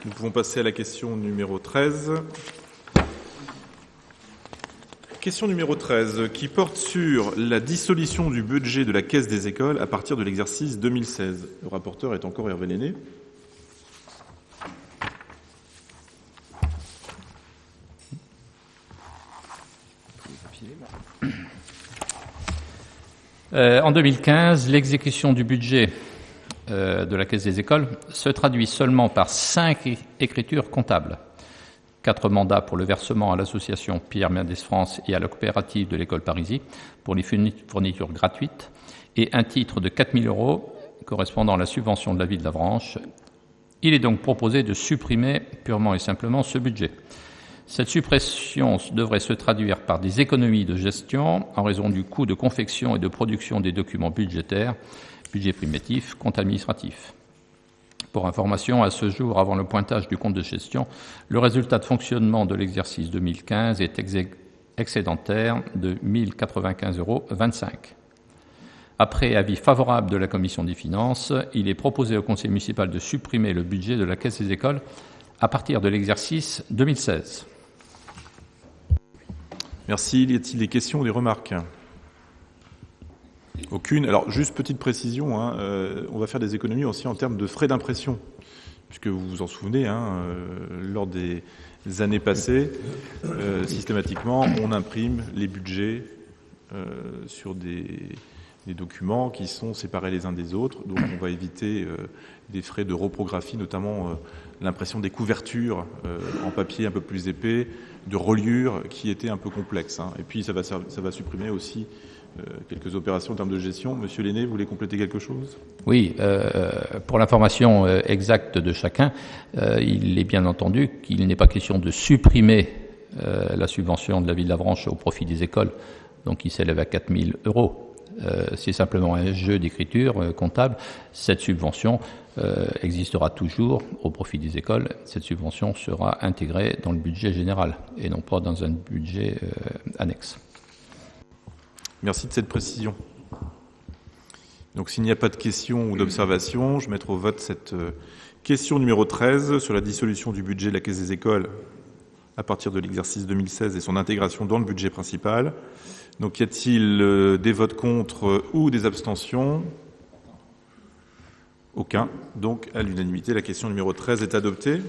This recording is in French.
Nous pouvons passer à la question numéro 13. Question numéro 13, qui porte sur la dissolution du budget de la Caisse des écoles à partir de l'exercice 2016. Le rapporteur est encore Hervé Lenné. En 2015, l'exécution du budget de la Caisse des écoles se traduit seulement par 5 écritures comptables. 4 mandats pour le versement à l'association Pierre Mendès France et à la coopérative de l'école Parisis pour les fournitures gratuites et un titre de 4 000 € correspondant à la subvention de la ville d'Avranches. Il est donc proposé de supprimer purement et simplement ce budget. Cette suppression devrait se traduire par des économies de gestion en raison du coût de confection et de production des documents budgétaires, budget primitif, compte administratif. Pour information, à ce jour, avant le pointage du compte de gestion, le résultat de fonctionnement de l'exercice 2015 est excédentaire de 1 095,25 €. Après avis favorable de la Commission des finances, il est proposé au Conseil municipal de supprimer le budget de la Caisse des écoles à partir de l'exercice 2016. Merci. Y a-t-il des questions ou des remarques ? Aucune. Alors, juste petite précision, on va faire des économies aussi en termes de frais d'impression, puisque vous vous en souvenez, lors des années passées, systématiquement, on imprime les budgets sur des documents qui sont séparés les uns des autres. Donc, on va éviter des frais de reprographie, notamment l'impression des couvertures en papier un peu plus épais, de reliure qui étaient un peu complexes. Et puis, ça va supprimer aussi quelques opérations en termes de gestion. Monsieur Lenné, vous voulez compléter quelque chose ? Oui, pour l'information exacte de chacun, il est bien entendu qu'il n'est pas question de supprimer la subvention de la ville d'Avranches au profit des écoles, donc qui s'élève à 4 000 €. C'est simplement un jeu d'écriture comptable. Cette subvention existera toujours au profit des écoles. Cette subvention sera intégrée dans le budget général et non pas dans un budget annexe. Merci de cette précision. Donc, s'il n'y a pas de questions ou d'observations, je mettrai au vote cette question numéro 13 sur la dissolution du budget de la Caisse des écoles à partir de l'exercice 2016 et son intégration dans le budget principal. Donc, y a-t-il des votes contre ou des abstentions ? Aucun. Donc, à l'unanimité, la question numéro 13 est adoptée.